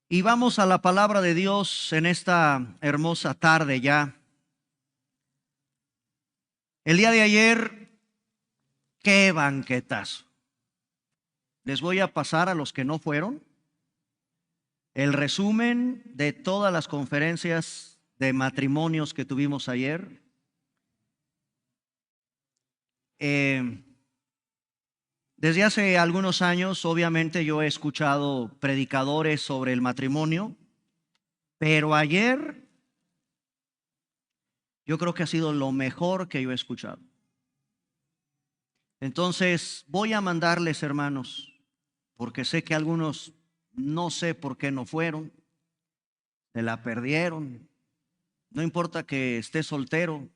Y vamos a la palabra de Dios en esta hermosa tarde ya. El día de ayer, qué banquetazo. Les voy a pasar a los que no fueron el resumen de todas las conferencias de matrimonios que tuvimos ayer. Desde hace algunos años, obviamente, yo he escuchado predicadores sobre el matrimonio, pero ayer yo creo que ha sido lo mejor que yo he escuchado. Entonces, voy a mandarles, hermanos, porque sé que algunos no sé por qué no fueron, se la perdieron. No importa que esté soltero,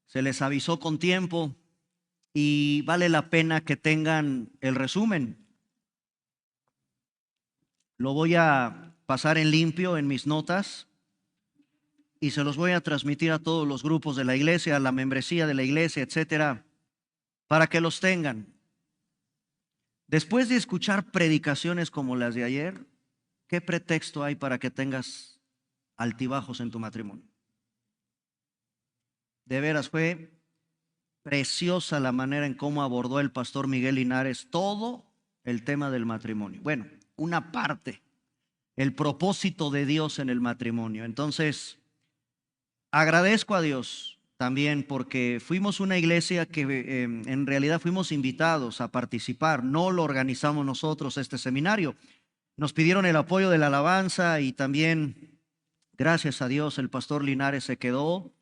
se les avisó con tiempo y vale la pena que tengan el resumen. Lo voy a pasar en limpio en mis notas y se los voy a transmitir a todos los grupos de la iglesia, a la membresía de la iglesia, etcétera, para que los tengan. Después de escuchar predicaciones como las de ayer, ¿qué pretexto hay para que tengas altibajos en tu matrimonio? De veras, fue preciosa la manera en cómo abordó el pastor Miguel Linares todo el tema del matrimonio. Bueno, una parte, el propósito de Dios en el matrimonio. Entonces, agradezco a Dios también porque fuimos una iglesia que en realidad fuimos invitados a participar. No lo organizamos nosotros este seminario. Nos pidieron el apoyo de la alabanza y también, gracias a Dios, el pastor Linares se quedó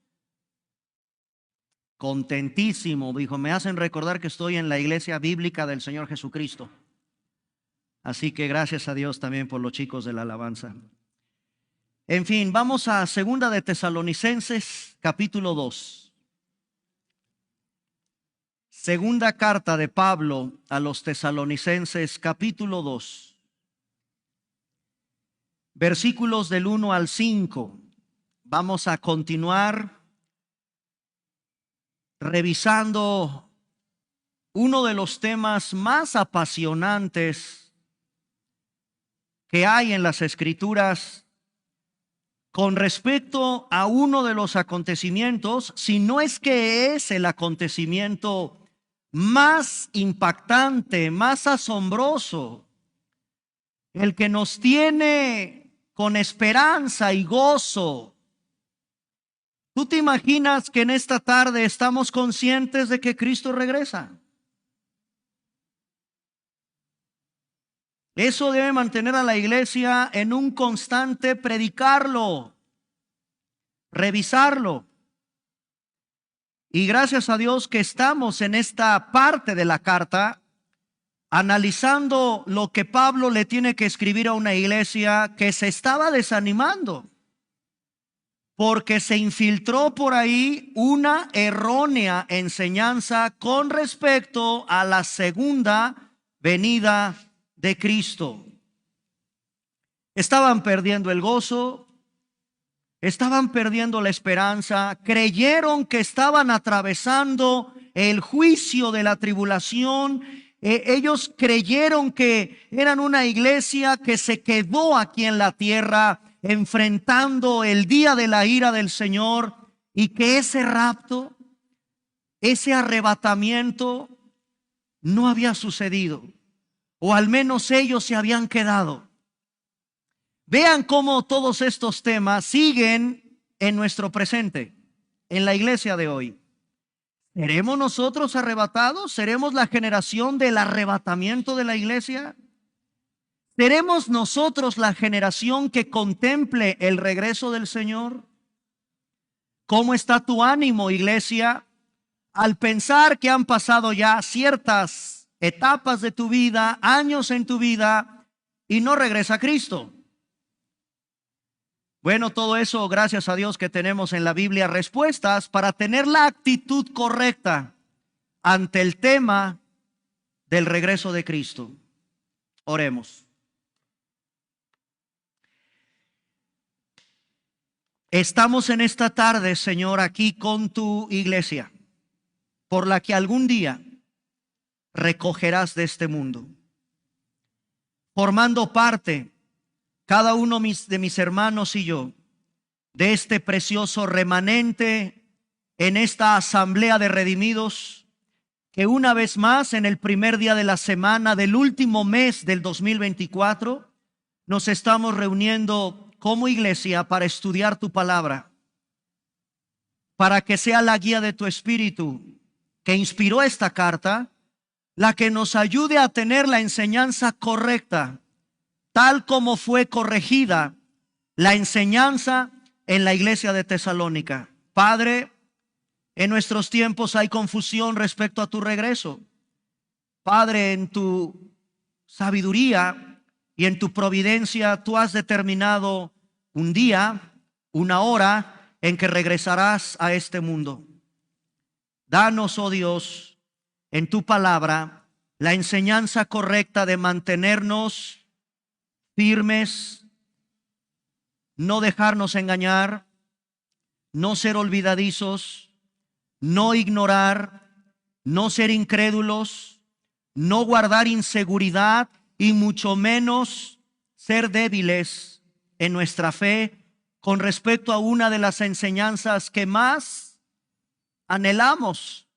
contentísimo. Dijo, me hacen recordar que estoy en la iglesia bíblica del Señor Jesucristo. Así que gracias a Dios también por los chicos de la alabanza. En fin, vamos a Segunda de Tesalonicenses, capítulo 2. Segunda carta de Pablo a los Tesalonicenses, capítulo 2. Versículos del 1 al 5. Vamos a continuar revisando uno de los temas más apasionantes que hay en las Escrituras con respecto a uno de los acontecimientos, si no es que es el acontecimiento más impactante, más asombroso, el que nos tiene con esperanza y gozo. ¿Tú te imaginas que en esta tarde estamos conscientes de que Cristo regresa? Eso debe mantener a la iglesia en un constante predicarlo, revisarlo. Y gracias a Dios que estamos en esta parte de la carta analizando lo que Pablo le tiene que escribir a una iglesia que se estaba desanimando, porque se infiltró por ahí una errónea enseñanza con respecto a la segunda venida de Cristo. Estaban perdiendo el gozo, estaban perdiendo la esperanza, creyeron que estaban atravesando el juicio de la tribulación. Ellos creyeron que eran una iglesia que se quedó aquí en la tierra enfrentando el día de la ira del Señor y que ese rapto, ese arrebatamiento no había sucedido, o al menos ellos se habían quedado. Vean cómo todos estos temas siguen en nuestro presente, en la iglesia de hoy. ¿Seremos nosotros arrebatados? ¿Seremos la generación del arrebatamiento de la iglesia? ¿Seremos nosotros la generación que contemple el regreso del Señor? ¿Cómo está tu ánimo, iglesia, al pensar que han pasado ya ciertas etapas de tu vida, años en tu vida, y no regresa Cristo? Bueno, todo eso, gracias a Dios que tenemos en la Biblia respuestas para tener la actitud correcta ante el tema del regreso de Cristo. Oremos. Estamos en esta tarde, Señor, aquí con tu iglesia, por la que algún día recogerás de este mundo, formando parte cada uno de mis hermanos y yo, de este precioso remanente en esta asamblea de redimidos, que una vez más en el primer día de la semana del último mes del 2024 nos estamos reuniendo como iglesia para estudiar tu palabra, para que sea la guía de tu espíritu que inspiró esta carta, la que nos ayude a tener la enseñanza correcta, tal como fue corregida la enseñanza en la iglesia de Tesalónica. Padre, en nuestros tiempos hay confusión respecto a tu regreso. Padre, en tu sabiduría y en tu providencia, tú has determinado un día, una hora en que regresarás a este mundo. Danos, oh Dios, en tu palabra, la enseñanza correcta de mantenernos firmes, no dejarnos engañar, no ser olvidadizos, no ignorar, no ser incrédulos, no guardar inseguridad y mucho menos ser débiles en nuestra fe con respecto a una de las enseñanzas que más anhelamos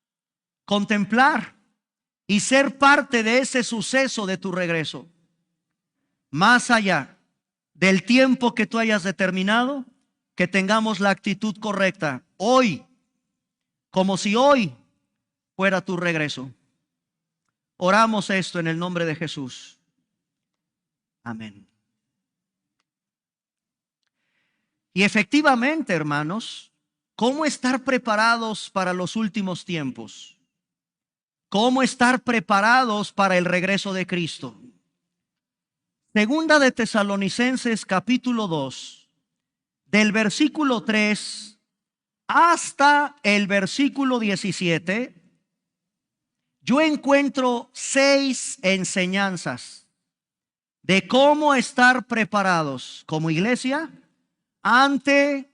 contemplar y ser parte de ese suceso de tu regreso. Más allá del tiempo que tú hayas determinado, que tengamos la actitud correcta hoy, como si hoy fuera tu regreso. Oramos esto en el nombre de Jesús. Amén. Y efectivamente, hermanos, ¿cómo estar preparados para los últimos tiempos? ¿Cómo estar preparados para el regreso de Cristo? Segunda de Tesalonicenses capítulo 2, del versículo 3 hasta el versículo 17, yo encuentro 6 enseñanzas de cómo estar preparados como iglesia ante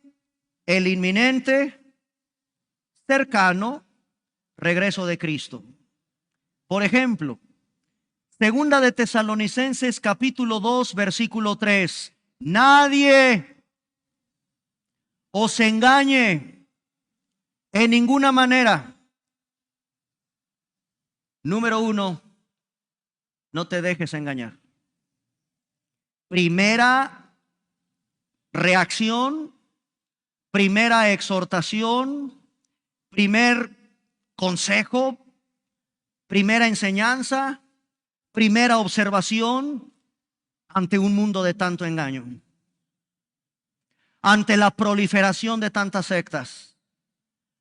el inminente, cercano regreso de Cristo. Por ejemplo, Segunda de Tesalonicenses capítulo 2, versículo 3. Nadie os engañe en ninguna manera. Número 1, no te dejes engañar. Primera reacción, primera exhortación, primer consejo, primera enseñanza, primera observación ante un mundo de tanto engaño, ante la proliferación de tantas sectas,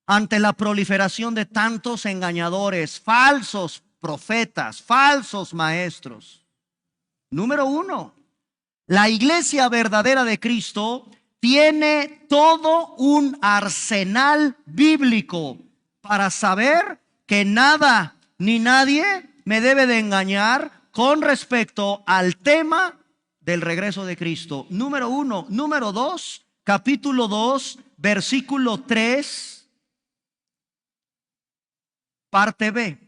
ante la proliferación de tantos engañadores, falsos profetas, falsos maestros. Número 1, la iglesia verdadera de Cristo tiene todo un arsenal bíblico para saber que nada ni nadie me debe de engañar con respecto al tema del regreso de Cristo. Número 1. Número 2, capítulo 2, versículo 3, parte B,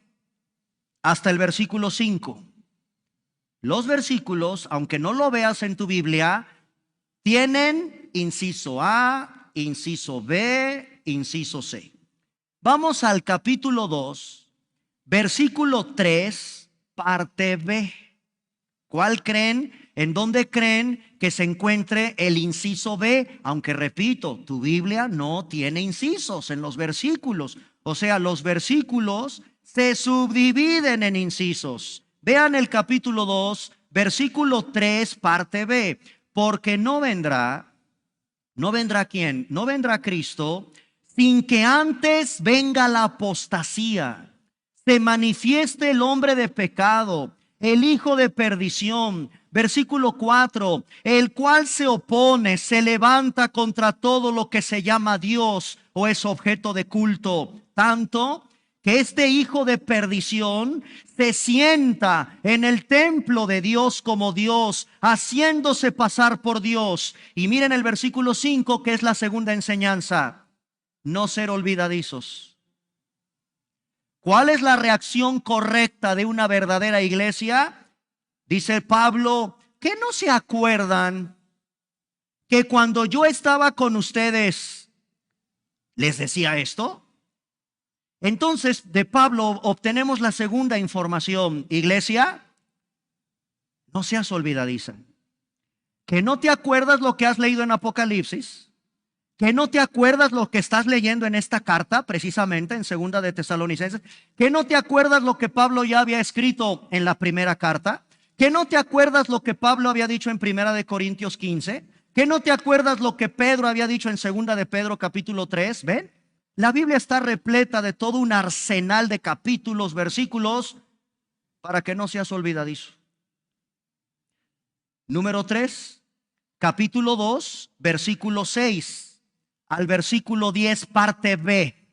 hasta el versículo 5. Los versículos, aunque no lo veas en tu Biblia, tienen inciso A, inciso B, inciso C. Vamos al capítulo 2, versículo 3, parte B. ¿Cuál creen? ¿En dónde creen que se encuentre el inciso B? Aunque repito, tu Biblia no tiene incisos en los versículos. O sea, los versículos se subdividen en incisos. Vean el capítulo 2, versículo 3, parte B. Porque no vendrá ¿quién? No vendrá Cristo sin que antes venga la apostasía, se manifieste el hombre de pecado, el hijo de perdición. Versículo 4, el cual se opone, se levanta contra todo lo que se llama Dios o es objeto de culto, tanto que este hijo de perdición se sienta en el templo de Dios como Dios, haciéndose pasar por Dios. Y miren el versículo 5, que es la segunda enseñanza: no ser olvidadizos. ¿Cuál es la reacción correcta de una verdadera iglesia? Dice Pablo, ¿que no se acuerdan que cuando yo estaba con ustedes, les decía esto. Entonces, de Pablo obtenemos la segunda información. Iglesia, no seas olvidadiza. Que no te acuerdas lo que has leído en Apocalipsis, que no te acuerdas lo que estás leyendo en esta carta, precisamente en segunda de Tesalonicenses, que no te acuerdas lo que Pablo ya había escrito en la primera carta, que no te acuerdas lo que Pablo había dicho en primera de Corintios 15, que no te acuerdas lo que Pedro había dicho en segunda de Pedro capítulo 3. ¿Ven? La Biblia está repleta de todo un arsenal de capítulos, versículos, para que no seas olvidadizo. Número 3, capítulo 2, versículo 6 al versículo 10, parte B.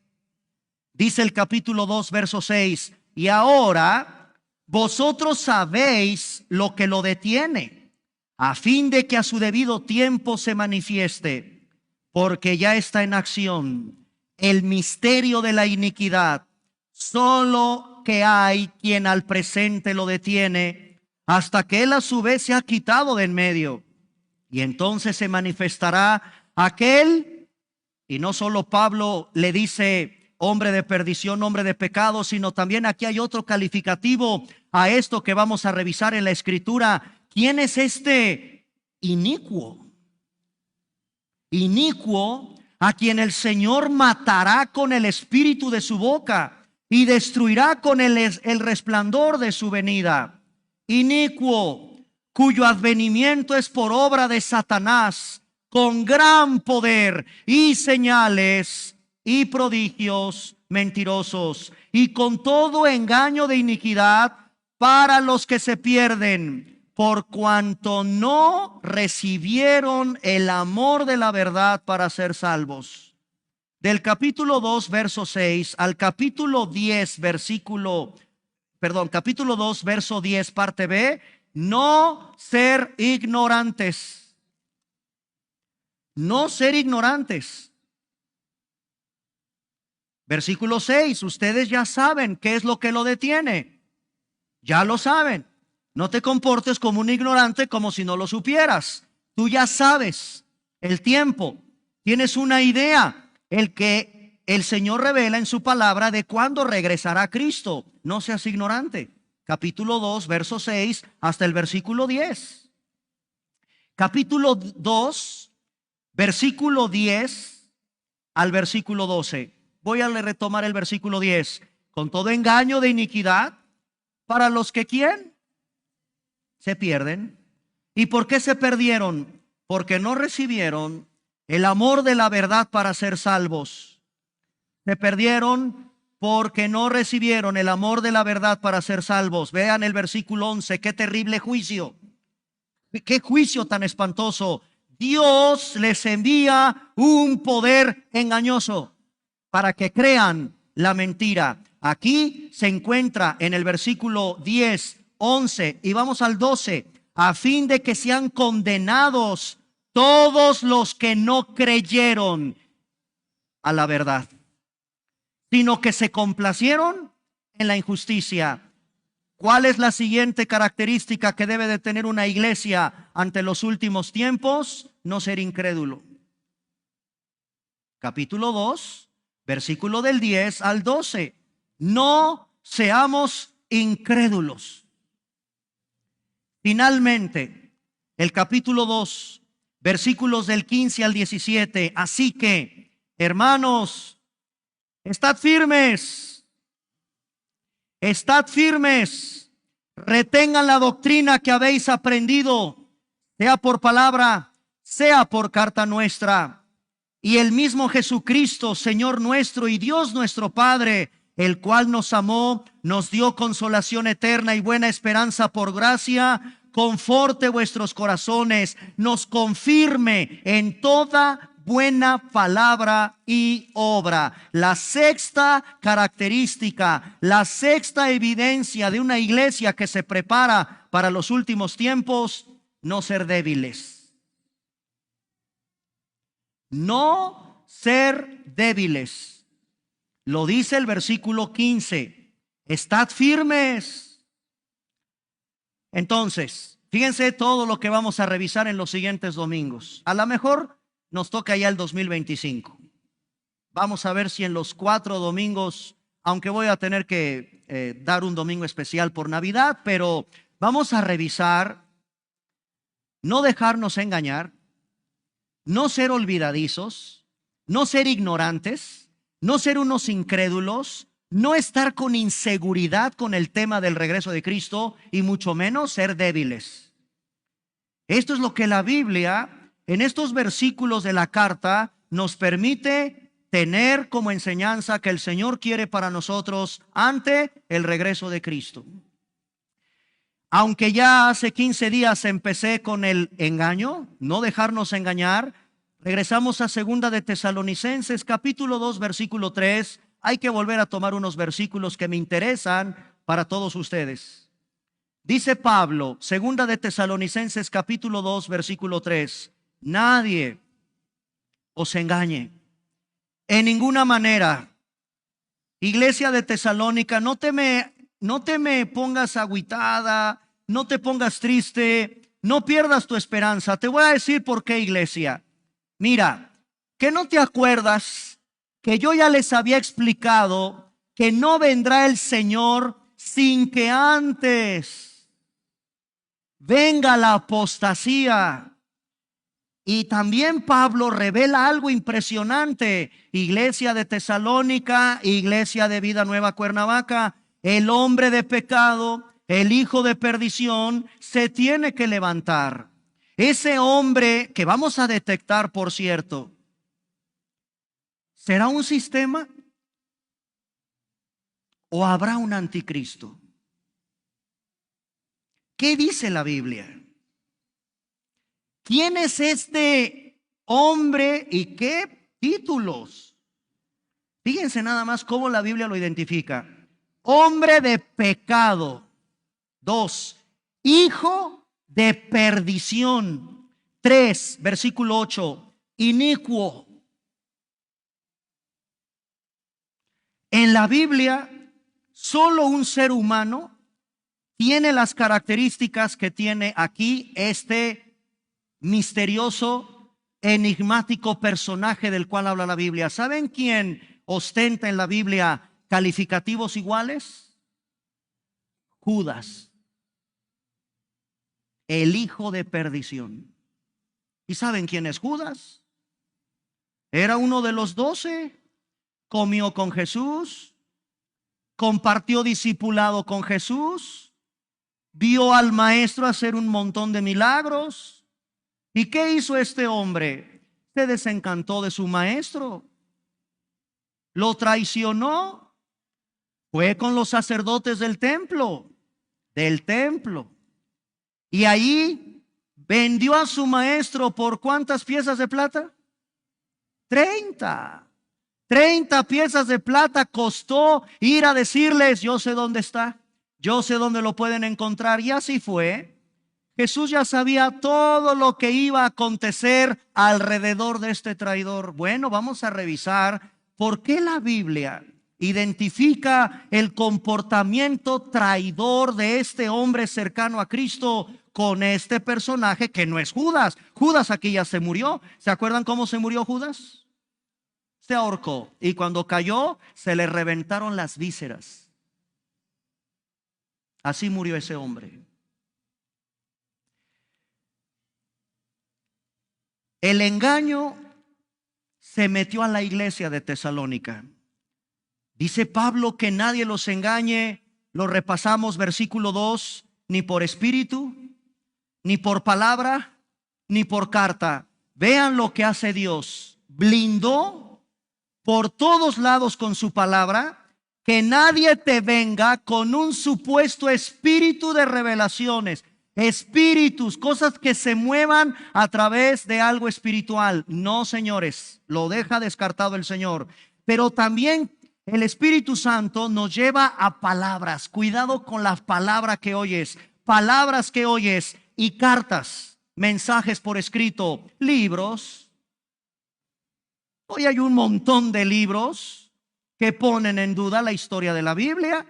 Dice el capítulo 2, verso 6: y ahora vosotros sabéis lo que lo detiene, a fin de que a su debido tiempo se manifieste, porque ya está en acción el misterio de la iniquidad, solo que hay quien al presente lo detiene, hasta que él a su vez se ha quitado de en medio. Y entonces se manifestará aquel, y no solo Pablo le dice hombre de perdición, hombre de pecado, sino también aquí hay otro calificativo a esto que vamos a revisar en la Escritura. ¿Quién es este inicuo? Inicuo, a quien el Señor matará con el espíritu de su boca y destruirá con el resplandor de su venida. Inicuo, cuyo advenimiento es por obra de Satanás, con gran poder y señales y prodigios mentirosos, y con todo engaño de iniquidad para los que se pierden, por cuanto no recibieron el amor de la verdad para ser salvos. Del capítulo 2, verso 6 al capítulo 10, capítulo 2, verso 10, parte B: no ser ignorantes. No ser ignorantes. Versículo 6, ustedes ya saben qué es lo que lo detiene. Ya lo saben. No te comportes como un ignorante, como si no lo supieras. Tú ya sabes el tiempo. Tienes una idea, el que el Señor revela en su palabra de cuándo regresará Cristo. No seas ignorante. Capítulo 2, verso 6 hasta el versículo 10. Capítulo 2, versículo 10 al versículo 12. Voy a retomar el versículo 10. Con todo engaño de iniquidad, para los que ¿quién? Se pierden. ¿Y por qué se perdieron? Porque no recibieron el amor de la verdad para ser salvos. Se perdieron porque no recibieron el amor de la verdad para ser salvos. Vean el versículo 11, qué terrible juicio. Qué juicio tan espantoso. Dios les envía un poder engañoso para que crean la mentira. Aquí se encuentra en el versículo 10, 11 y vamos al 12, a fin de que sean condenados todos los que no creyeron a la verdad, sino que se complacieron en la injusticia. ¿Cuál es la siguiente característica que debe de tener una iglesia ante los últimos tiempos? No ser incrédulo. Capítulo 2, versículo del 10 al 12. No seamos incrédulos. Finalmente, el capítulo 2, versículos del 15 al 17. Así que, hermanos, estad firmes, retengan la doctrina que habéis aprendido, sea por palabra, sea por carta nuestra. Y el mismo Jesucristo, Señor nuestro y Dios nuestro Padre, el cual nos amó, nos dio consolación eterna y buena esperanza por gracia, conforte vuestros corazones, nos confirme en toda buena palabra y obra. La sexta característica, la sexta evidencia de una iglesia que se prepara para los últimos tiempos: no ser débiles. No ser débiles. Lo dice el versículo 15. Estad firmes. Entonces, Fíjense todo lo que vamos a revisar en los siguientes domingos. A lo mejor nos toca ya el 2025. Vamos a ver si en los 4 domingos, aunque voy a tener que dar un domingo especial por Navidad, pero vamos a revisar, no dejarnos engañar, no ser olvidadizos, no ser ignorantes, no ser unos incrédulos, no estar con inseguridad con el tema del regreso de Cristo y mucho menos ser débiles. Esto es lo que la Biblia en estos versículos de la carta nos permite tener como enseñanza que el Señor quiere para nosotros ante el regreso de Cristo. Aunque ya hace 15 días empecé con el engaño, no dejarnos engañar, regresamos a 2 de Tesalonicenses, capítulo 2, versículo 3. Hay que volver a tomar unos versículos que me interesan para todos ustedes. Dice Pablo, 2 de Tesalonicenses, capítulo 2, versículo 3. Nadie os engañe en ninguna manera. Iglesia de Tesalónica, no te me pongas agüitada, no te pongas triste, no pierdas tu esperanza. Te voy a decir por qué, iglesia. Mira, que no te acuerdas que yo ya les había explicado que no vendrá el Señor sin que antes venga la apostasía. Y también Pablo revela algo impresionante. Iglesia de Tesalónica, Iglesia de Vida Nueva Cuernavaca, el hombre de pecado, el hijo de perdición, se tiene que levantar. Ese hombre que vamos a detectar, por cierto, ¿será un sistema o habrá un anticristo? ¿Qué dice la Biblia? ¿Quién es este hombre y qué títulos? Fíjense nada más cómo la Biblia lo identifica. Hombre de pecado. 2, hijo de perdición. 3, versículo 8, inicuo. En la Biblia, solo un ser humano tiene las características que tiene aquí este misterioso, enigmático personaje del cual habla la Biblia. ¿Saben quién ostenta en la Biblia calificativos iguales? Judas, el hijo de perdición. ¿Y saben quién es Judas? Era uno de los 12, comió con Jesús, compartió discipulado con Jesús, vio al maestro hacer un montón de milagros. ¿Y qué hizo este hombre? Se desencantó de su maestro, lo traicionó, fue con los sacerdotes del templo, y ahí vendió a su maestro por ¿cuántas piezas de plata? 30 piezas de plata costó ir a decirles: yo sé dónde está, yo sé dónde lo pueden encontrar. Y así fue. Jesús ya sabía todo lo que iba a acontecer alrededor de este traidor. Bueno, vamos a revisar por qué la Biblia identifica el comportamiento traidor de este hombre cercano a Cristo con este personaje que no es Judas. Judas aquí ya se murió. ¿Se acuerdan cómo se murió Judas? Se ahorcó y cuando cayó se le reventaron las vísceras. Así murió ese hombre. El engaño se metió a la iglesia de Tesalónica. Dice Pablo que nadie los engañe. Lo repasamos, versículo 2, ni por espíritu, ni por palabra, ni por carta. Vean lo que hace Dios. Blindó por todos lados con su palabra, que nadie te venga con un supuesto espíritu de revelaciones. Espíritus, cosas que se muevan a través de algo espiritual. No, señores, lo deja descartado el Señor. Pero también el Espíritu Santo nos lleva a palabras. Cuidado con las palabras que oyes y cartas, mensajes por escrito, libros. Hoy hay un montón de libros que ponen en duda la historia de la Biblia.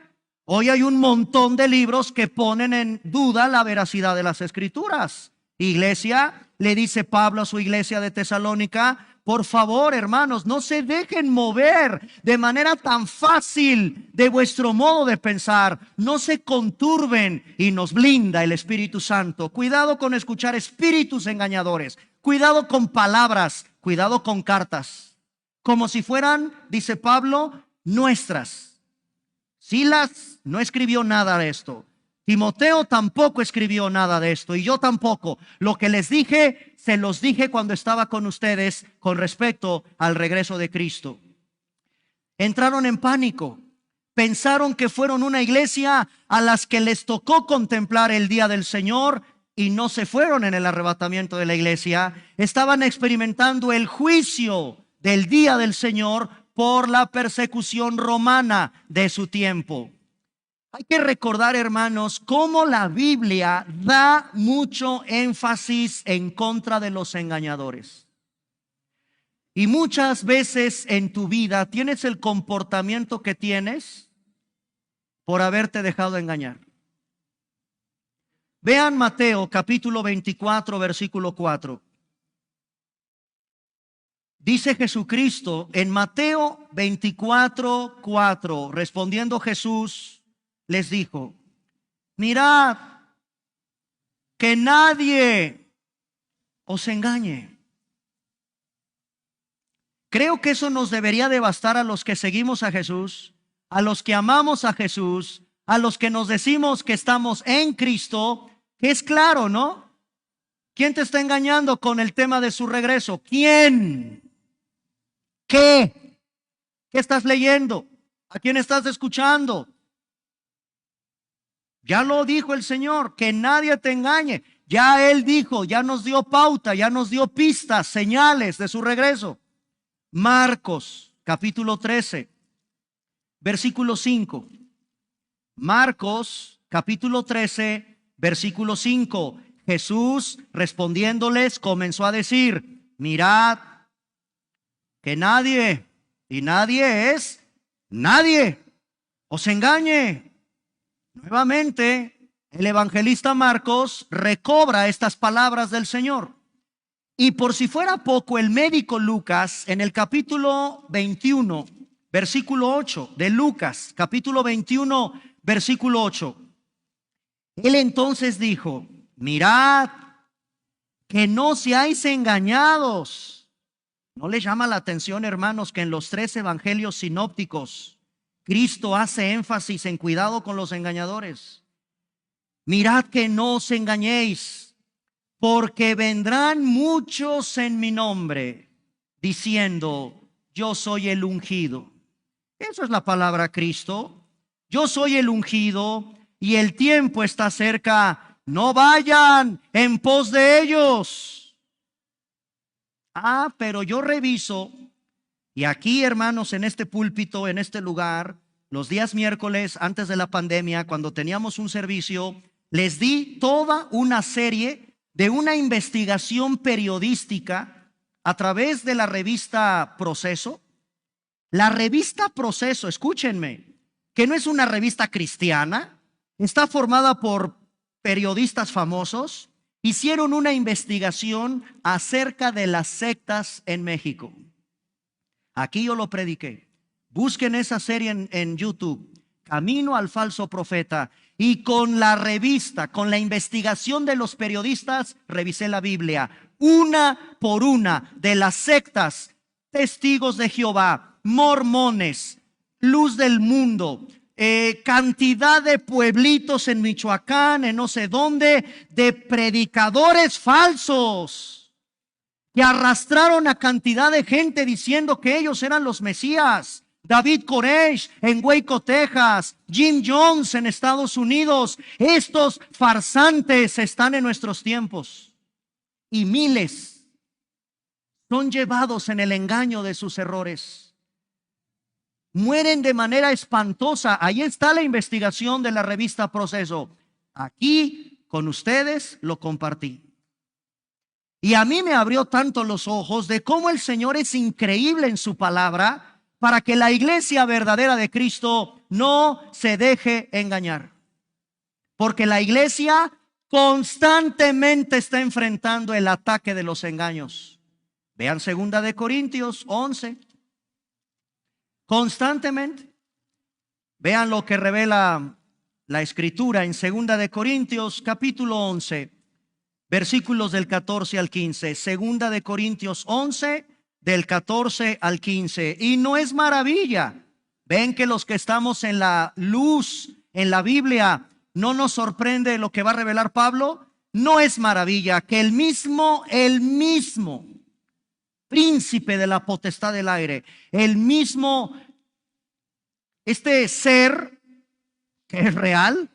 Hoy hay un montón de libros que ponen en duda la veracidad de las Escrituras. Iglesia, le dice Pablo a su iglesia de Tesalónica, por favor, hermanos, no se dejen mover de manera tan fácil de vuestro modo de pensar. No se conturben, y nos blinda el Espíritu Santo. Cuidado con escuchar espíritus engañadores. Cuidado con palabras. Cuidado con cartas. Como si fueran, dice Pablo, nuestras. Silas no escribió nada de esto. Timoteo tampoco escribió nada de esto, y yo tampoco. Lo que les dije, se los dije cuando estaba con ustedes con respecto al regreso de Cristo. Entraron en pánico. Pensaron que fueron una iglesia a las que les tocó contemplar el día del Señor y no se fueron en el arrebatamiento de la iglesia. Estaban experimentando el juicio del día del Señor por la persecución romana de su tiempo. Hay que recordar, hermanos, cómo la Biblia da mucho énfasis en contra de los engañadores. Y muchas veces en tu vida tienes el comportamiento que tienes por haberte dejado engañar. Vean Mateo capítulo 24, versículo 4. Dice Jesucristo en Mateo 24, 4, respondiendo Jesús, les dijo: mirad que nadie os engañe. Creo que eso nos debería de bastar a los que seguimos a Jesús, a los que amamos a Jesús, a los que nos decimos que estamos en Cristo, que es claro, ¿no? ¿Quién te está engañando con el tema de su regreso? ¿Quién? ¿Qué? ¿Qué estás leyendo? ¿A quién estás escuchando? Ya lo dijo el Señor, que nadie te engañe. Ya Él dijo, ya nos dio pauta, ya nos dio pistas, señales de su regreso. Marcos, capítulo 13, versículo 5. Marcos, capítulo 13, versículo 5. Jesús, respondiéndoles, comenzó a decir: mirad que nadie, y nadie es nadie, os engañe. Nuevamente, el evangelista Marcos recobra estas palabras del Señor. Y por si fuera poco, el médico Lucas, en el capítulo 21, versículo 8, de Lucas, capítulo 21, versículo 8, él entonces dijo: mirad que no seáis engañados. ¿No les llama la atención, hermanos, que en los 3 evangelios sinópticos Cristo hace énfasis en cuidado con los engañadores? Mirad que no os engañéis, porque vendrán muchos en mi nombre, diciendo: yo soy el ungido. Eso es la palabra Cristo. Yo soy el ungido y el tiempo está cerca. No vayan en pos de ellos. Pero yo reviso, y aquí, hermanos, en este púlpito, en este lugar, los días miércoles antes de la pandemia, cuando teníamos un servicio, les di toda una serie de una investigación periodística a través de la revista Proceso. La revista Proceso, escúchenme, que no es una revista cristiana, está formada por periodistas famosos. Hicieron una investigación acerca de las sectas en México. Aquí yo lo prediqué. Busquen esa serie en YouTube, Camino al Falso Profeta. Y con la revista, con la investigación de los periodistas, revisé la Biblia. Una por una de las sectas, Testigos de Jehová, Mormones, Luz del Mundo, cantidad de pueblitos en Michoacán, en no sé dónde, de predicadores falsos que arrastraron a cantidad de gente diciendo que ellos eran los Mesías. David Koresh en Waco, Texas, Jim Jones en Estados Unidos. Estos farsantes están en nuestros tiempos y miles son llevados en el engaño de sus errores. Mueren de manera espantosa. Ahí está la investigación de la revista Proceso. Aquí con ustedes lo compartí. Y a mí me abrió tanto los ojos de cómo el Señor es increíble en su palabra para que la iglesia verdadera de Cristo no se deje engañar. Porque la iglesia constantemente está enfrentando el ataque de los engaños. Vean 2 Corintios 11. Constantemente. Vean lo que revela la Escritura en 2 capítulo 11, versículos del 14 al 15. 2 11, del 14 al 15. Y no es maravilla. Ven que los que estamos en la luz, en la Biblia, no nos sorprende lo que va a revelar Pablo. No es maravilla que el mismo príncipe de la potestad del aire, el mismo, este ser que es real,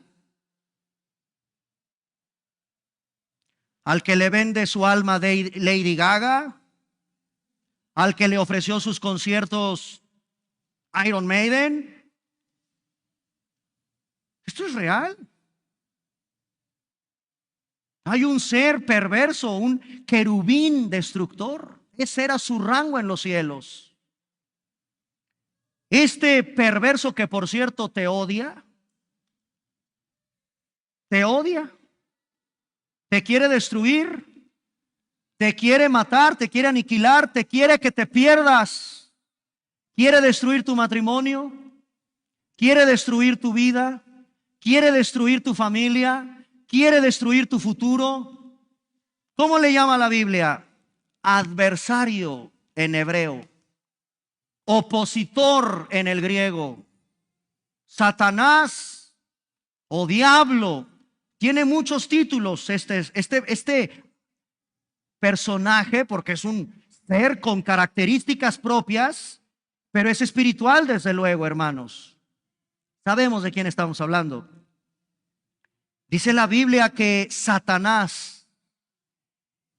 al que le vende su alma de Lady Gaga, al que le ofreció sus conciertos Iron Maiden, esto es real. Hay un ser perverso, un querubín destructor. Ese era su rango en los cielos. Este perverso que por cierto te odia, te quiere destruir, te quiere matar, te quiere aniquilar, te quiere que te pierdas, quiere destruir tu matrimonio, quiere destruir tu vida, quiere destruir tu familia, quiere destruir tu futuro. ¿Cómo le llama la Biblia? Adversario en hebreo, opositor en el griego, Satanás o diablo. Tiene muchos títulos este personaje, porque es un ser con características propias, pero es espiritual desde luego, hermanos. Sabemos de quién estamos hablando. Dice la Biblia que Satanás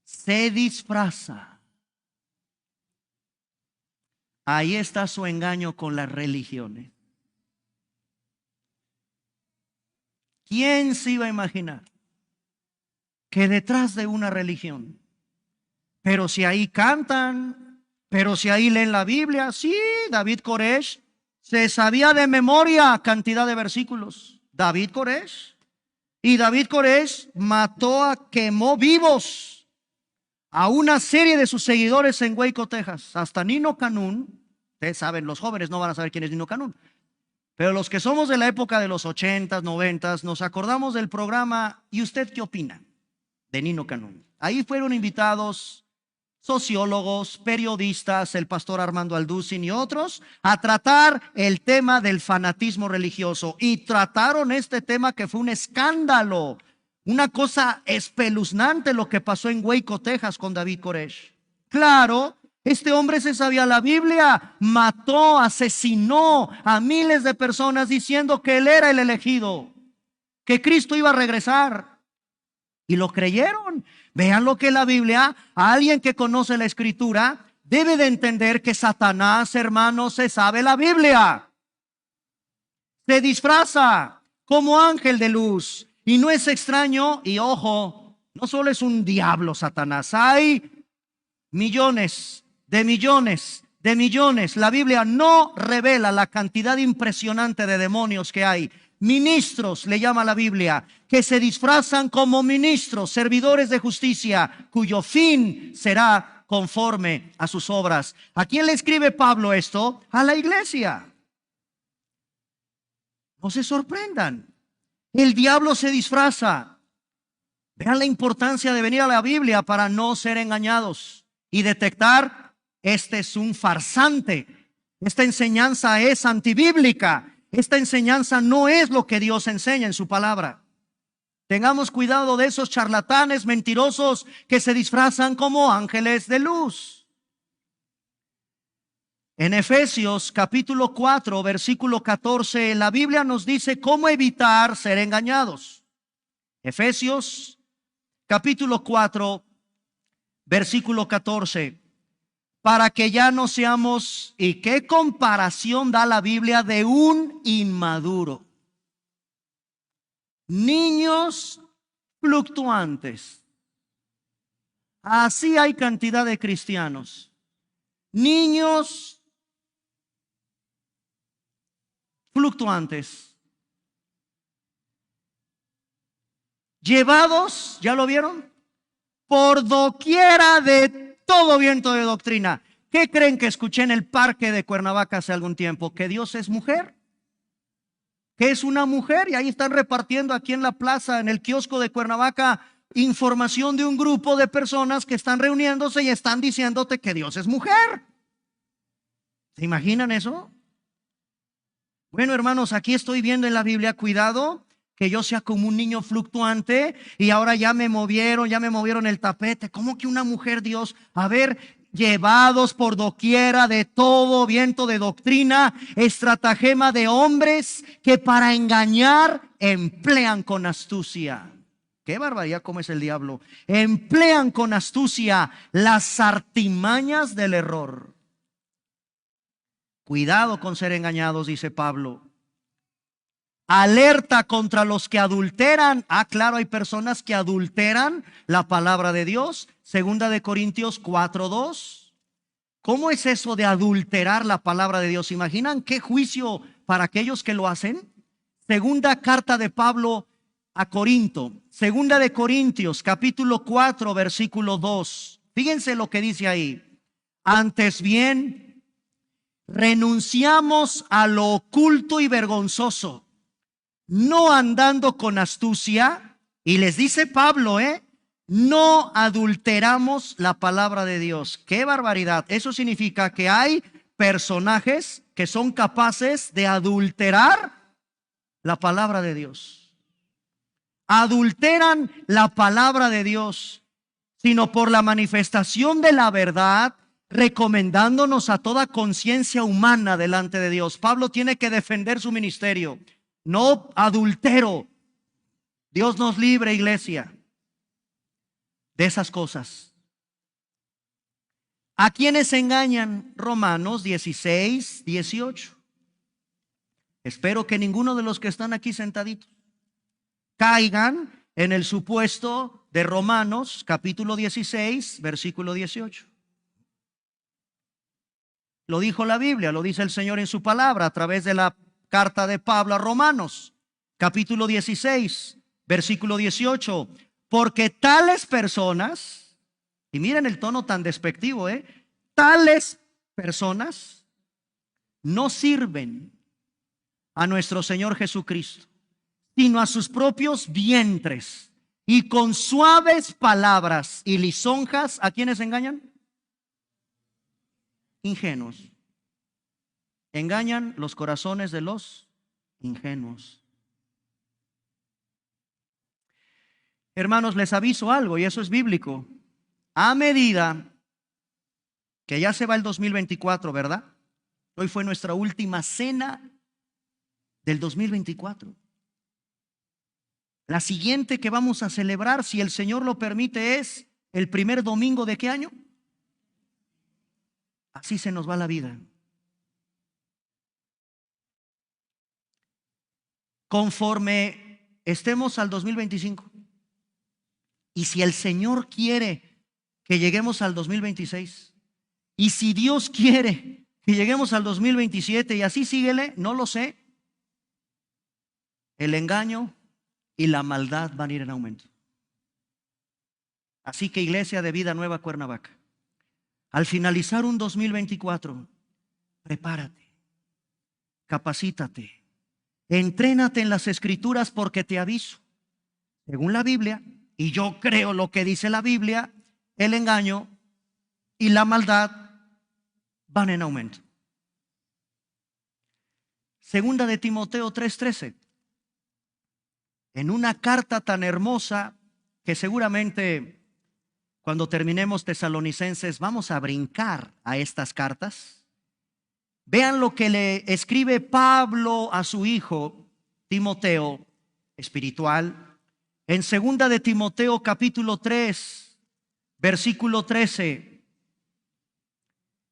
se disfraza. Ahí está su engaño con las religiones. ¿Quién se iba a imaginar que detrás de una religión, pero si ahí cantan, pero si ahí leen la Biblia? Sí, David Koresh se sabía de memoria cantidad de versículos. David Koresh. Y David Koresh quemó vivos a una serie de sus seguidores en Waco, Texas. Hasta Nino Canún. Ustedes saben, los jóvenes no van a saber quién es Nino Canún, pero los que somos de la época de los 80s, 90s, nos acordamos del programa ¿Y usted qué opina?, de Nino Canún. Ahí fueron invitados sociólogos, periodistas, el pastor Armando Alducin y otros, a tratar el tema del fanatismo religioso. Y trataron este tema que fue un escándalo, una cosa espeluznante lo que pasó en Waco, Texas con David Koresh. Claro, este hombre se sabía la Biblia, mató, asesinó a miles de personas diciendo que él era el elegido, que Cristo iba a regresar. Y lo creyeron. Vean lo que la Biblia, alguien que conoce la Escritura, debe de entender que Satanás, hermanos, se sabe la Biblia. Se disfraza como ángel de luz. Y no es extraño, y ojo, no solo es un diablo Satanás, hay millones de millones de millones. La Biblia no revela la cantidad impresionante de demonios que hay. Ministros, le llama la Biblia, que se disfrazan como ministros, servidores de justicia, cuyo fin será conforme a sus obras. ¿A quién le escribe Pablo esto? A la iglesia. No se sorprendan. El diablo se disfraza. Vean la importancia de venir a la Biblia para no ser engañados y detectar: este es un farsante, esta enseñanza es antibíblica, esta enseñanza no es lo que Dios enseña en su palabra. Tengamos cuidado de esos charlatanes mentirosos que se disfrazan como ángeles de luz. En Efesios capítulo 4, versículo 14, la Biblia nos dice cómo evitar ser engañados. Efesios capítulo 4, versículo 14. Para que ya no seamos, ¿y qué comparación da la Biblia de un inmaduro? Niños fluctuantes. Así hay cantidad de cristianos. Niños fluctuantes, llevados, ¿ya lo vieron? Por doquiera de todo viento de doctrina. ¿Qué creen que escuché en el parque de Cuernavaca hace algún tiempo? ¿Que Dios es mujer? ¿Que es una mujer? Y ahí están repartiendo aquí en la plaza, en el kiosco de Cuernavaca, información de un grupo de personas que están reuniéndose y están diciéndote que Dios es mujer. ¿Se imaginan eso? Bueno, hermanos, aquí estoy viendo en la Biblia, cuidado que yo sea como un niño fluctuante y ahora ya me movieron el tapete. ¿Cómo que una mujer, Dios? A ver, llevados por doquiera de todo viento de doctrina, estratagema de hombres que para engañar emplean con astucia. Qué barbaridad, cómo es el diablo. Emplean con astucia las artimañas del error. Cuidado con ser engañados, dice Pablo. Alerta contra los que adulteran. Claro, hay personas que adulteran la palabra de Dios. Segunda de Corintios 4:2. ¿Cómo es eso de adulterar la palabra de Dios? ¿Imaginan qué juicio para aquellos que lo hacen? Segunda carta de Pablo a Corinto. Segunda de Corintios, capítulo 4, versículo 2. Fíjense lo que dice ahí. Antes bien, renunciamos a lo oculto y vergonzoso, no andando con astucia. Y les dice Pablo, no adulteramos la palabra de Dios. ¡Qué barbaridad! Eso significa que hay personajes que son capaces de adulterar la palabra de Dios. Adulteran la palabra de Dios, sino por la manifestación de la verdad, recomendándonos a toda conciencia humana delante de Dios. Pablo tiene que defender su ministerio. No adultero. Dios nos libre, iglesia, de esas cosas. ¿A quiénes engañan? Romanos 16:18. Espero que ninguno de los que están aquí sentaditos caigan en el supuesto de Romanos capítulo 16, versículo 18. Lo dijo la Biblia, lo dice el Señor en su palabra a través de la carta de Pablo a Romanos, capítulo 16, versículo 18. Porque tales personas, y miren el tono tan despectivo, tales personas no sirven a nuestro Señor Jesucristo, sino a sus propios vientres, y con suaves palabras y lisonjas, ¿a quiénes engañan? Ingenuos. Engañan los corazones de los ingenuos. Hermanos, les aviso algo, y eso es bíblico. A medida que ya se va el 2024, ¿verdad? Hoy fue nuestra última cena del 2024. La siguiente que vamos a celebrar, si el Señor lo permite, es el primer domingo ¿de qué año? Así se nos va la vida. Conforme estemos al 2025, y si el Señor quiere que lleguemos al 2026, y si Dios quiere que lleguemos al 2027, y así síguele, no lo sé, el engaño y la maldad van a ir en aumento. Así que, Iglesia de Vida Nueva Cuernavaca, al finalizar un 2024, prepárate, capacítate, entrénate en las Escrituras, porque te aviso, según la Biblia, y yo creo lo que dice la Biblia, el engaño y la maldad van en aumento. Segunda de Timoteo 3:13. En una carta tan hermosa que seguramente cuando terminemos Tesalonicenses vamos a brincar a estas cartas. Vean lo que le escribe Pablo a su hijo Timoteo, espiritual, en segunda de Timoteo capítulo 3, versículo 13.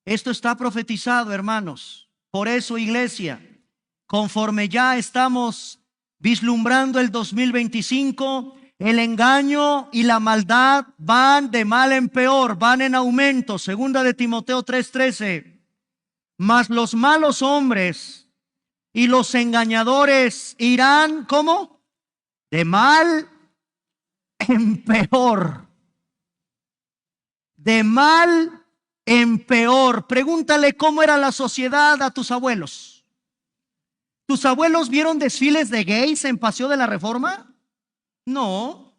Esto está profetizado, hermanos. Por eso, iglesia, conforme ya estamos vislumbrando el 2025, el engaño y la maldad van de mal en peor, van en aumento. Segunda de Timoteo 3:13. Mas los malos hombres y los engañadores irán, ¿cómo? De mal en peor. De mal en peor. Pregúntale cómo era la sociedad a tus abuelos. ¿Tus abuelos vieron desfiles de gays en Paseo de la Reforma? No.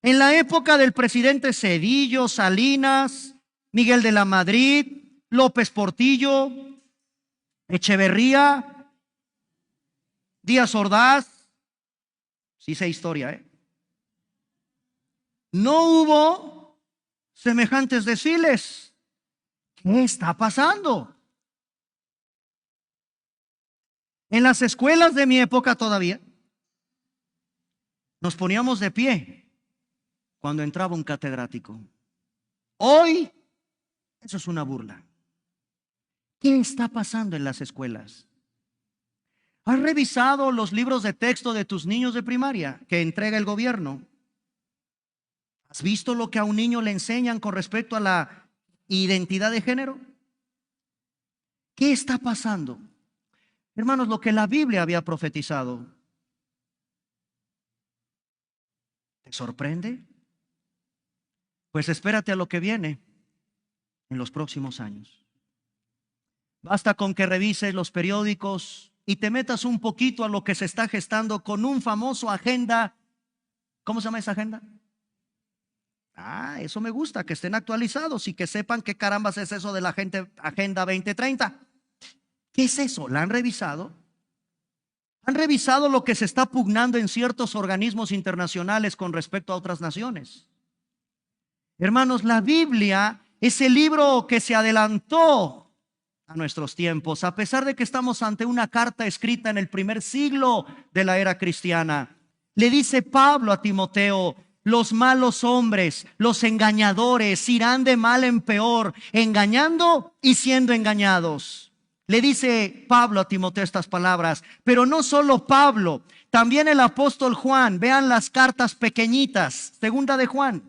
En la época del presidente Zedillo, Salinas, Miguel de la Madrid, López Portillo, Echeverría, Díaz Ordaz, sí sé historia, no hubo semejantes desfiles. ¿Qué está pasando? En las escuelas de mi época todavía nos poníamos de pie cuando entraba un catedrático. Hoy eso es una burla. ¿Qué está pasando en las escuelas? ¿Has revisado los libros de texto de tus niños de primaria que entrega el gobierno? ¿Has visto lo que a un niño le enseñan con respecto a la identidad de género? ¿Qué está pasando? Hermanos, lo que la Biblia había profetizado. ¿Te sorprende? Pues espérate a lo que viene en los próximos años. Basta con que revises los periódicos y te metas un poquito a lo que se está gestando con un famoso agenda. ¿Cómo se llama esa agenda? Eso me gusta, que estén actualizados y que sepan qué carambas es eso de la Agenda 2030. ¿Qué es eso? ¿La han revisado? ¿Han revisado lo que se está pugnando en ciertos organismos internacionales con respecto a otras naciones? Hermanos, la Biblia es el libro que se adelantó a nuestros tiempos, a pesar de que estamos ante una carta escrita en el primer siglo de la era cristiana. Le dice Pablo a Timoteo: los malos hombres, los engañadores irán de mal en peor, engañando y siendo engañados. Le dice Pablo a Timoteo estas palabras, pero no solo Pablo, también el apóstol Juan. Vean las cartas pequeñitas, Segunda de Juan,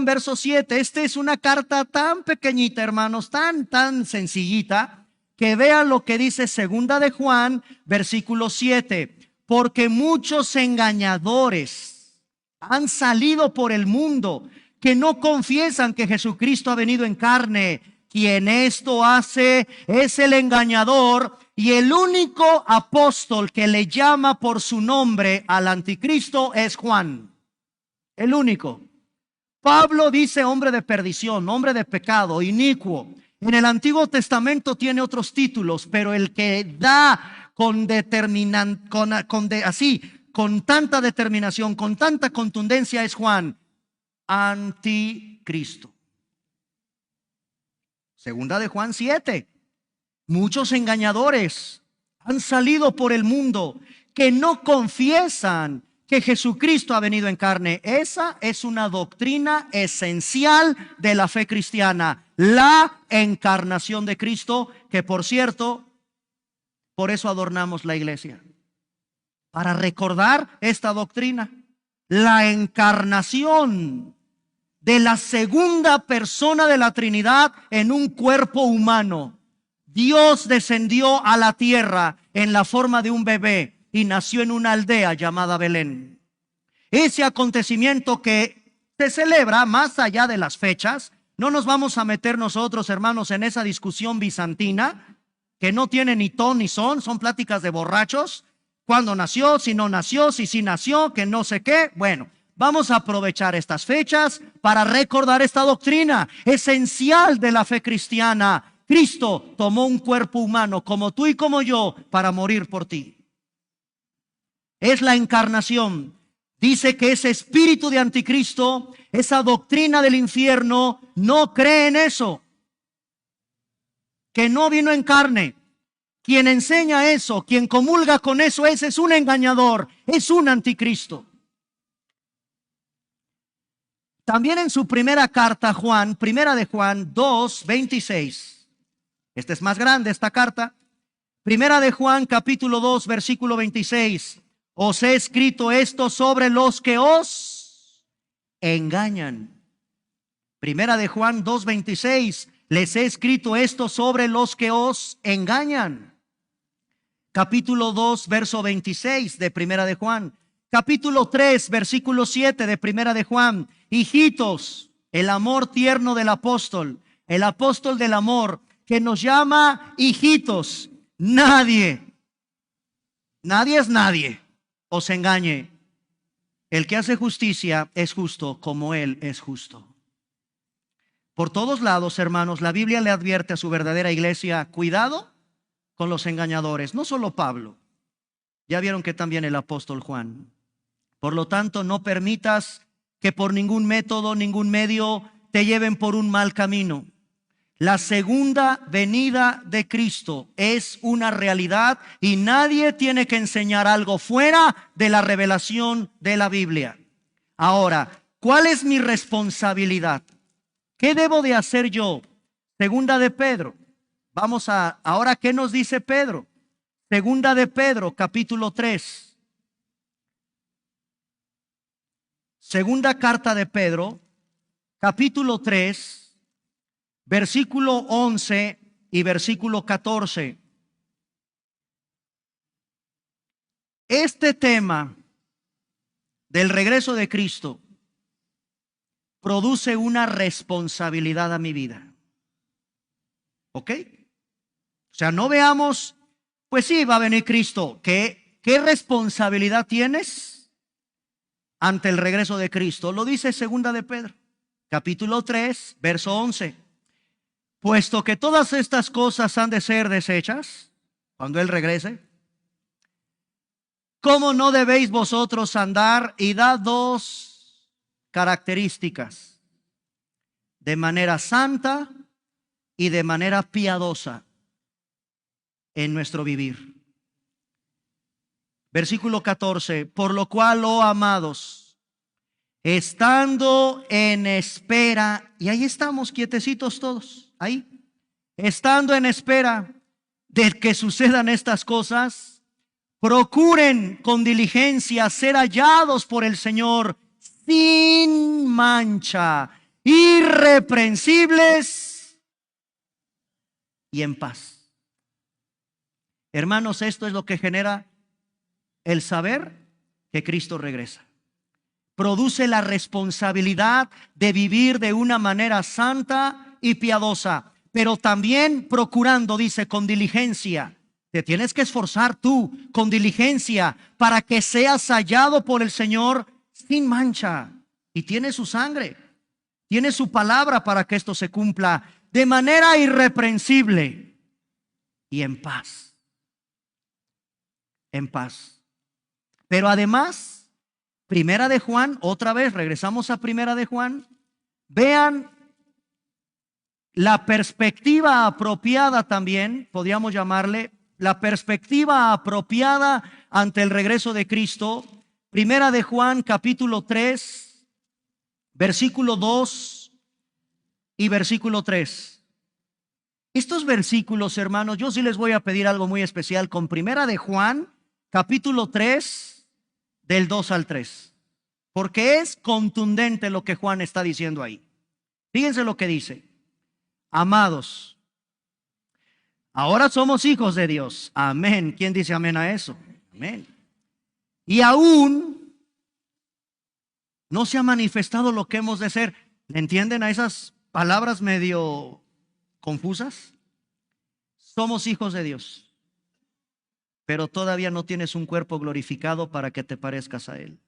verso 7. Esta es una carta tan pequeñita, hermanos, tan sencillita, que vean lo que dice Segunda de Juan, versículo 7. Porque muchos engañadores han salido por el mundo que no confiesan que Jesucristo ha venido en carne. Quien esto hace es el engañador, y el único apóstol que le llama por su nombre al anticristo es Juan. El único. Pablo dice hombre de perdición, hombre de pecado, inicuo. En el Antiguo Testamento tiene otros títulos, pero el que da con tanta determinación, con tanta contundencia es Juan, anticristo. Segunda de Juan 7. Muchos engañadores han salido por el mundo que no confiesan que Jesucristo ha venido en carne. Esa es una doctrina esencial de la fe cristiana, la encarnación de Cristo, que por cierto, por eso adornamos la iglesia, para recordar esta doctrina, la encarnación de la segunda persona de la Trinidad en un cuerpo humano. Dios descendió a la tierra en la forma de un bebé y nació en una aldea llamada Belén. Ese acontecimiento que se celebra más allá de las fechas, no nos vamos a meter nosotros, hermanos, en esa discusión bizantina que no tiene ni ton ni son pláticas de borrachos. ¿Cuándo nació? Si no nació, si sí nació, que no sé qué. Bueno, vamos a aprovechar estas fechas para recordar esta doctrina esencial de la fe cristiana. Cristo tomó un cuerpo humano como tú y como yo para morir por ti. Es la encarnación. Dice que ese espíritu de anticristo, esa doctrina del infierno, no cree en eso, que no vino en carne. Quien enseña eso, quien comulga con eso, ese es un engañador, es un anticristo. También en su primera carta, Juan, primera de Juan 2:26. Esta es más grande, esta carta. Primera de Juan, capítulo 2, versículo 26. Os he escrito esto sobre los que os engañan. Primera de Juan 2:26. Les he escrito esto sobre los que os engañan. capítulo 2, verso 26 de Primera de Juan, capítulo 3, versículo 7 de Primera de Juan. Hijitos, el amor tierno del apóstol, el apóstol del amor, que nos llama hijitos. Nadie es nadie, os engañe. El que hace justicia es justo como Él es justo. Por todos lados, hermanos, la Biblia le advierte a su verdadera iglesia: cuidado con los engañadores. No solo Pablo, ya vieron que también el apóstol Juan. Por lo tanto, no permitas que por ningún método, ningún medio te lleven por un mal camino. La segunda venida de Cristo es una realidad y nadie tiene que enseñar algo fuera de la revelación de la Biblia. Ahora, ¿cuál es mi responsabilidad? ¿Qué debo de hacer yo? Segunda de Pedro. Ahora, ¿qué nos dice Pedro? Segunda de Pedro, capítulo 3. Segunda carta de Pedro, capítulo 3. Versículo 11 y versículo 14. Este tema del regreso de Cristo produce una responsabilidad a mi vida. ¿Ok? O sea, no veamos, pues sí, va a venir Cristo. ¿Qué responsabilidad tienes ante el regreso de Cristo? Lo dice segunda de Pedro, capítulo 3, verso 11. Puesto que todas estas cosas han de ser deshechas cuando Él regrese, ¿cómo no debéis vosotros andar? Y da dos características: de manera santa y de manera piadosa en nuestro vivir. Versículo 14. Por lo cual, oh amados, estando en espera, y ahí estamos quietecitos todos, ahí, estando en espera de que sucedan estas cosas, procuren con diligencia ser hallados por el Señor sin mancha, irreprensibles y en paz. Hermanos, esto es lo que genera el saber que Cristo regresa. Produce la responsabilidad de vivir de una manera santa y piadosa, pero también procurando, dice, con diligencia. Te tienes que esforzar tú con diligencia para que seas hallado por el Señor sin mancha. Y tiene su sangre, tiene su palabra para que esto se cumpla de manera irreprensible y en paz. En paz. Pero además, Primera de Juan, otra vez regresamos a Primera de Juan. Vean la perspectiva apropiada también, podríamos llamarle, la perspectiva apropiada ante el regreso de Cristo. Primera de Juan, capítulo 3, versículo 2 y versículo 3. Estos versículos, hermanos, yo sí les voy a pedir algo muy especial con Primera de Juan, capítulo 3, del 2 al 3, porque es contundente lo que Juan está diciendo ahí. Fíjense lo que dice: amados, ahora somos hijos de Dios. Amén. ¿Quién dice amén a eso? Amén. Y aún no se ha manifestado lo que hemos de ser. ¿Le entienden a esas palabras medio confusas? Somos hijos de Dios, pero todavía no tienes un cuerpo glorificado para que te parezcas a Él.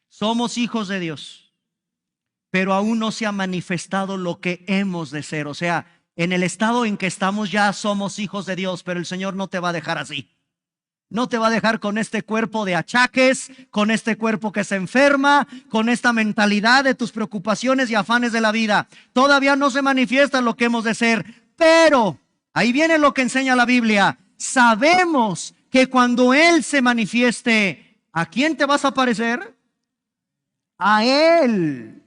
Somos hijos de Dios, pero aún no se ha manifestado lo que hemos de ser. O sea, en el estado en que estamos ya somos hijos de Dios, pero el Señor no te va a dejar así. No te va a dejar con este cuerpo de achaques, con este cuerpo que se enferma, con esta mentalidad de tus preocupaciones y afanes de la vida. Todavía no se manifiesta lo que hemos de ser, pero ahí viene lo que enseña la Biblia. Sabemos que cuando Él se manifieste, ¿a quién te vas a parecer? A Él.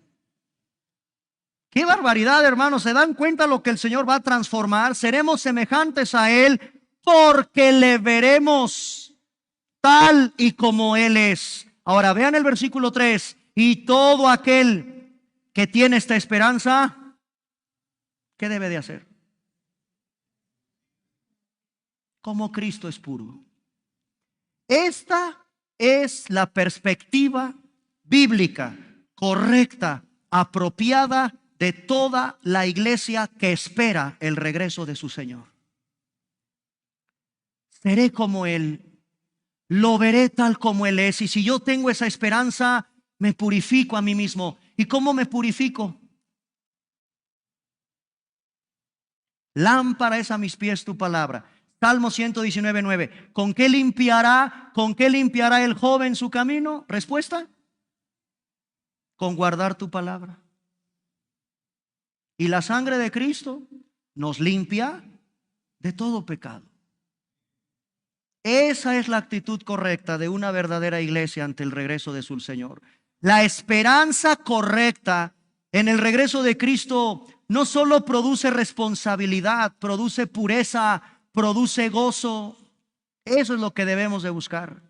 ¡Qué barbaridad, hermanos! ¿Se dan cuenta lo que el Señor va a transformar? Seremos semejantes a Él porque le veremos tal y como Él es. Ahora vean el versículo 3. Y todo aquel que tiene esta esperanza, ¿qué debe de hacer? como Cristo es puro. Esta es la perspectiva bíblica, correcta, apropiada de toda la iglesia que espera el regreso de su Señor. Seré como Él, lo veré tal como Él es, y si yo tengo esa esperanza, me purifico a mí mismo. ¿Y cómo me purifico? Lámpara es a mis pies tu palabra. Salmo 119:9. ¿Con qué limpiará el joven su camino? Respuesta: con guardar tu palabra. Y la sangre de Cristo nos limpia de todo pecado. Esa es la actitud correcta de una verdadera iglesia ante el regreso de su Señor. La esperanza correcta en el regreso de Cristo no solo produce responsabilidad, produce pureza, produce gozo. Eso es lo que debemos de buscar.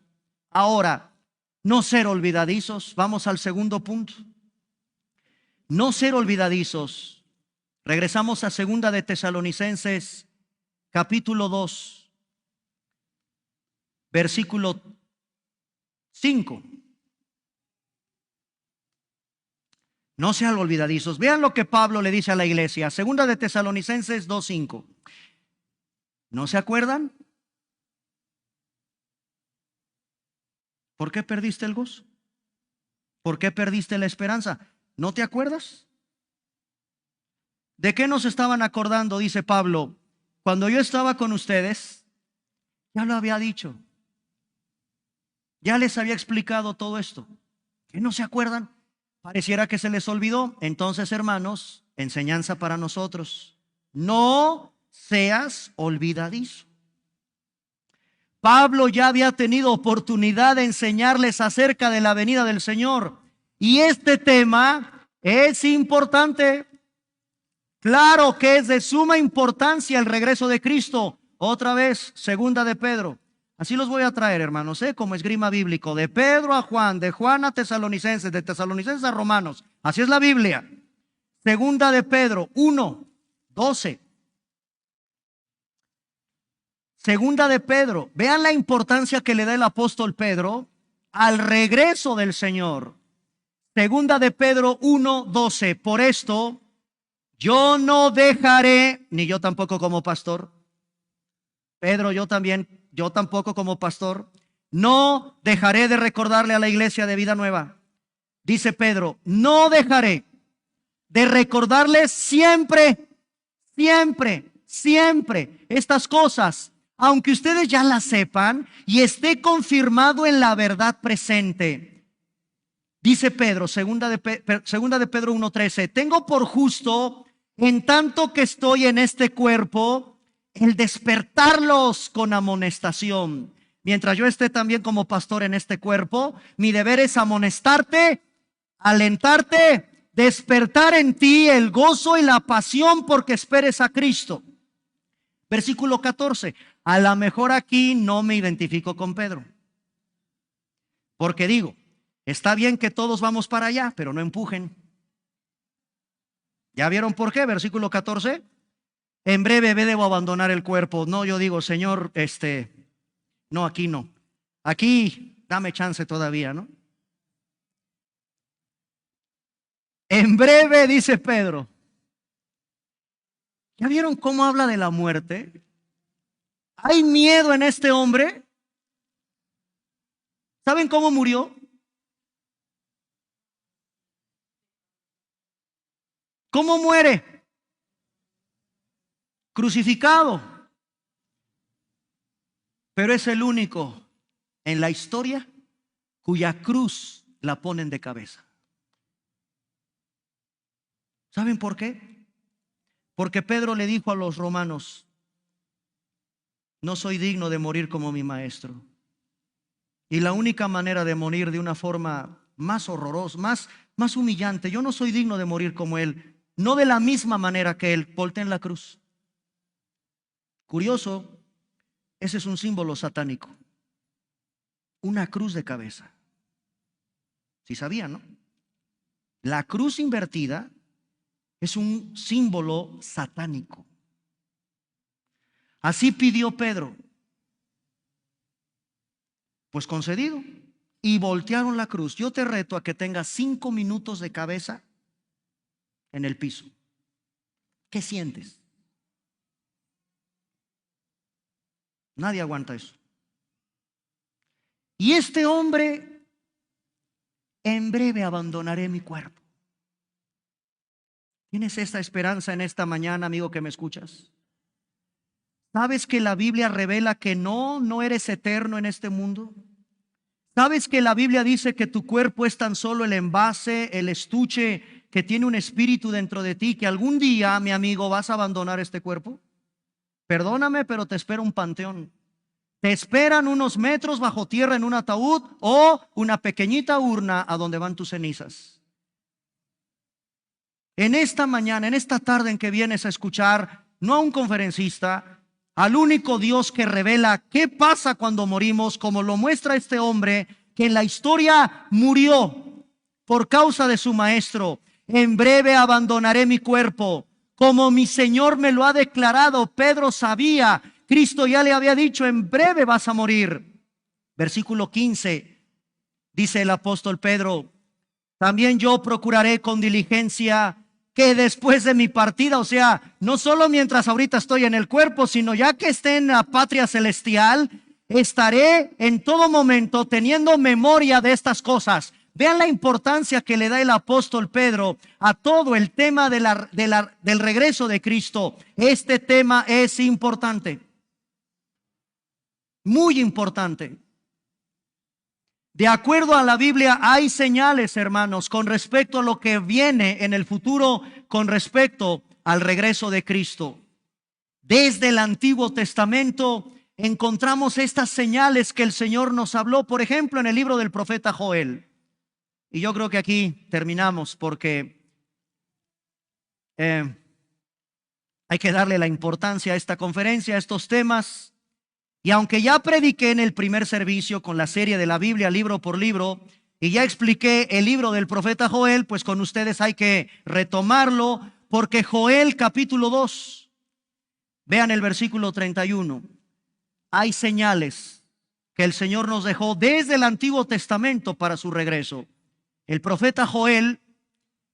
Ahora, no ser olvidadizos. Vamos al segundo punto. No ser olvidadizos. Regresamos a 2 de Tesalonicenses, capítulo 2, versículo 5. No sean olvidadizos. Vean lo que Pablo le dice a la iglesia. 2 de Tesalonicenses 2:5. ¿No se acuerdan? ¿Por qué perdiste el gozo? ¿Por qué perdiste la esperanza? ¿No te acuerdas? ¿De qué nos estaban acordando? Dice Pablo. Cuando yo estaba con ustedes, ya lo había dicho. Ya les había explicado todo esto. ¿Qué no se acuerdan? Pareciera que se les olvidó. Entonces, hermanos, enseñanza para nosotros: no seas olvidadizo. Pablo ya había tenido oportunidad de enseñarles acerca de la venida del Señor. Y este tema es importante. Claro que es de suma importancia el regreso de Cristo. Otra vez, 2 de Pedro. Así los voy a traer, hermanos, como esgrima bíblico. De Pedro a Juan, de Juan a Tesalonicenses, de Tesalonicenses a Romanos. Así es la Biblia. 2 de Pedro 1:12. 2 de Pedro. Vean la importancia que le da el apóstol Pedro al regreso del Señor. 2 de Pedro 1:12. Por esto, yo no dejaré, ni yo tampoco como pastor. Pedro, yo tampoco como pastor, no dejaré de recordarle a la iglesia de Vida Nueva. Dice Pedro, no dejaré de recordarles siempre estas cosas, aunque ustedes ya las sepan y esté confirmado en la verdad presente. Dice Pedro, 2 de Pedro 1:13, tengo por justo, en tanto que estoy en este cuerpo, el despertarlos con amonestación. Mientras yo esté también como pastor en este cuerpo, mi deber es amonestarte, alentarte, despertar en ti el gozo y la pasión porque esperes a Cristo. Versículo 14. A lo mejor aquí no me identifico con Pedro, porque digo, está bien que todos vamos para allá, pero no empujen. ¿Ya vieron por qué? Versículo 14. En breve debo abandonar el cuerpo. No, yo digo, Señor, no, aquí no. Aquí dame chance todavía, ¿no? En breve, dice Pedro. ¿Ya vieron cómo habla de la muerte? ¿Hay miedo en este hombre? ¿Saben cómo murió? ¿Cómo muere? Crucificado. Pero es el único en la historia cuya cruz la ponen de cabeza. ¿Saben por qué? Porque Pedro le dijo a los romanos, no soy digno de morir como mi maestro. Y la única manera de morir de una forma más horrorosa, más humillante, yo no soy digno de morir como él, no de la misma manera que él, volteen la cruz. Curioso, ese es un símbolo satánico. Una cruz de cabeza. ¿Sí sabían, no? La cruz invertida es un símbolo satánico. Así pidió Pedro. Pues concedido. Y voltearon la cruz. Yo te reto a que tengas 5 minutos de cabeza en el piso. ¿Qué sientes? Nadie aguanta eso. Y este hombre: en breve abandonaré mi cuerpo. ¿Tienes esta esperanza en esta mañana, amigo que me escuchas? ¿Sabes que la Biblia revela que no eres eterno en este mundo? ¿Sabes que la Biblia dice que tu cuerpo es tan solo el envase, el estuche que tiene un espíritu dentro de ti, que algún día, mi amigo, vas a abandonar este cuerpo? Perdóname, pero te espera un panteón. Te esperan unos metros bajo tierra en un ataúd o una pequeñita urna a donde van tus cenizas. En esta mañana, en esta tarde en que vienes a escuchar, no a un conferencista, al único Dios que revela qué pasa cuando morimos, como lo muestra este hombre que en la historia murió por causa de su maestro. En breve abandonaré mi cuerpo, como mi Señor me lo ha declarado. Pedro sabía, Cristo ya le había dicho: en breve vas a morir. Versículo 15, dice el apóstol Pedro: también yo procuraré con diligencia que después de mi partida, o sea, no solo mientras ahorita estoy en el cuerpo, sino ya que esté en la patria celestial, estaré en todo momento teniendo memoria de estas cosas. Vean la importancia que le da el apóstol Pedro a todo el tema del regreso de Cristo. Este tema es importante, muy importante. De acuerdo a la Biblia, hay señales, hermanos, con respecto a lo que viene en el futuro, con respecto al regreso de Cristo. Desde el Antiguo Testamento encontramos estas señales que el Señor nos habló, por ejemplo, en el libro del profeta Joel. Y yo creo que aquí terminamos, porque hay que darle la importancia a esta conferencia, a estos temas. Y aunque ya prediqué en el primer servicio con la serie de la Biblia libro por libro, y ya expliqué el libro del profeta Joel, pues con ustedes hay que retomarlo, porque Joel capítulo 2, vean el versículo 31, hay señales que el Señor nos dejó desde el Antiguo Testamento para su regreso. El profeta Joel,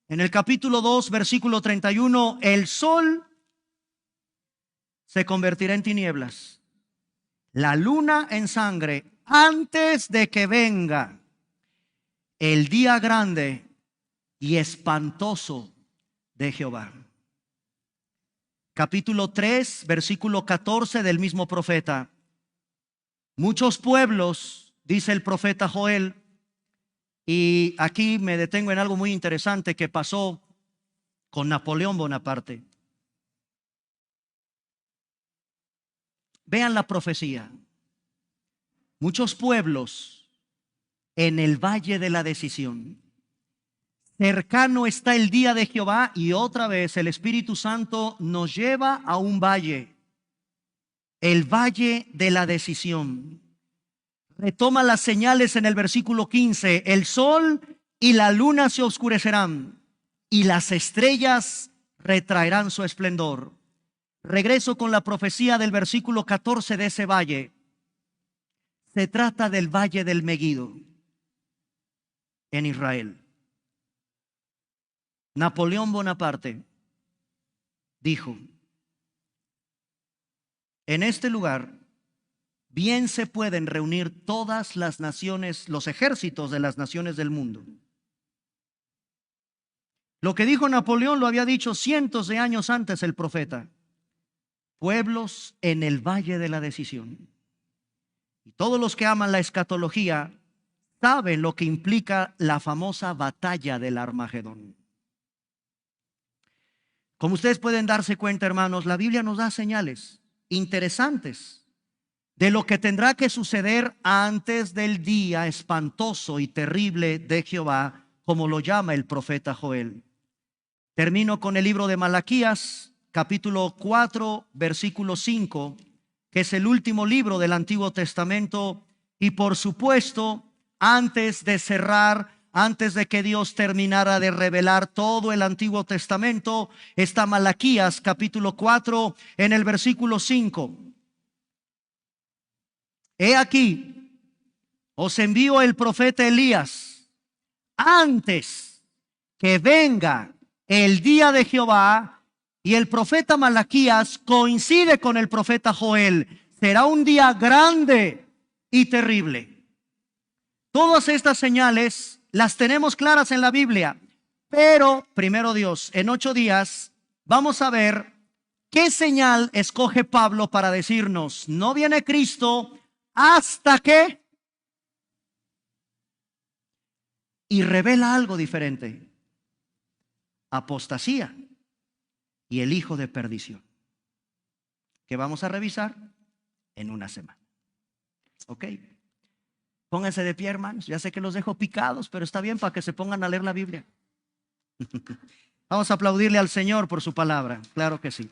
en el capítulo 2, versículo 31, el sol se convertirá en tinieblas, la luna en sangre, antes de que venga el día grande y espantoso de Jehová. Capítulo 3, versículo 14 del mismo profeta. Muchos pueblos, dice el profeta Joel, y aquí me detengo en algo muy interesante que pasó con Napoleón Bonaparte. Vean la profecía. Muchos pueblos en el valle de la decisión. Cercano está el día de Jehová, y otra vez el Espíritu Santo nos lleva a un valle, el valle de la decisión. Retoma las señales en el versículo 15. El sol y la luna se oscurecerán y las estrellas retraerán su esplendor. Regreso con la profecía del versículo 14 de ese valle. Se trata del valle del Megido en Israel. Napoleón Bonaparte dijo: en este lugar bien se pueden reunir todas las naciones, los ejércitos de las naciones del mundo. Lo que dijo Napoleón lo había dicho cientos de años antes el profeta. Pueblos en el valle de la decisión. Y todos los que aman la escatología saben lo que implica la famosa batalla del Armagedón. Como ustedes pueden darse cuenta, hermanos, la Biblia nos da señales interesantes de lo que tendrá que suceder antes del día espantoso y terrible de Jehová, como lo llama el profeta Joel. Termino con el libro de Malaquías, capítulo 4, versículo 5, que es el último libro del Antiguo Testamento. Y por supuesto, antes de cerrar, antes de que Dios terminara de revelar todo el Antiguo Testamento, está Malaquías capítulo 4 en el versículo 5. He aquí, os envío el profeta Elías antes que venga el día de Jehová. Y el profeta Malaquías coincide con el profeta Joel. Será un día grande y terrible. Todas estas señales las tenemos claras en la Biblia. Pero, primero Dios, en 8 días vamos a ver qué señal escoge Pablo para decirnos: no viene Cristo hasta que... Y revela algo diferente: apostasía y el hijo de perdición, que vamos a revisar en una semana. ¿Ok? Pónganse de pie, hermanos. Ya sé que los dejo picados, pero está bien para que se pongan a leer la Biblia. Vamos a aplaudirle al Señor por su palabra. Claro que sí.